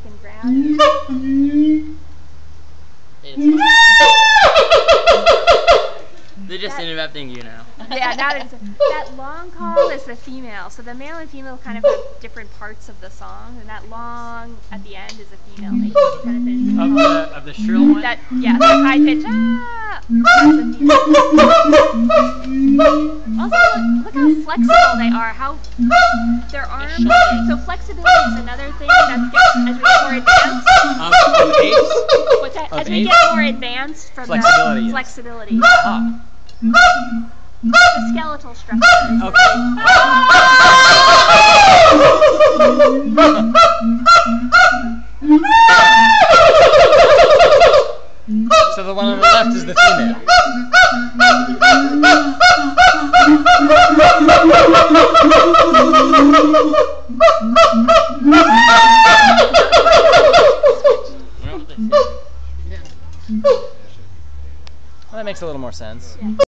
and grab. They're just interrupting you now. Yeah, that long call is the female. So the male and female kind of have different parts of the song, and that long at the end is a female. They just kind of finish Of the shrill one? that, yeah, the high pitch. Ah, that's a female. Also, look how flexible they are. How their arms. So flexibility is another thing that gets as we get more advanced. Of apes? What's that? Of As we apes? get more advanced from Flexibility, the yes. flexibility. Ah. The skeletal structure. Okay. So the one on the left is the female. Well, that makes a little more sense. Yeah.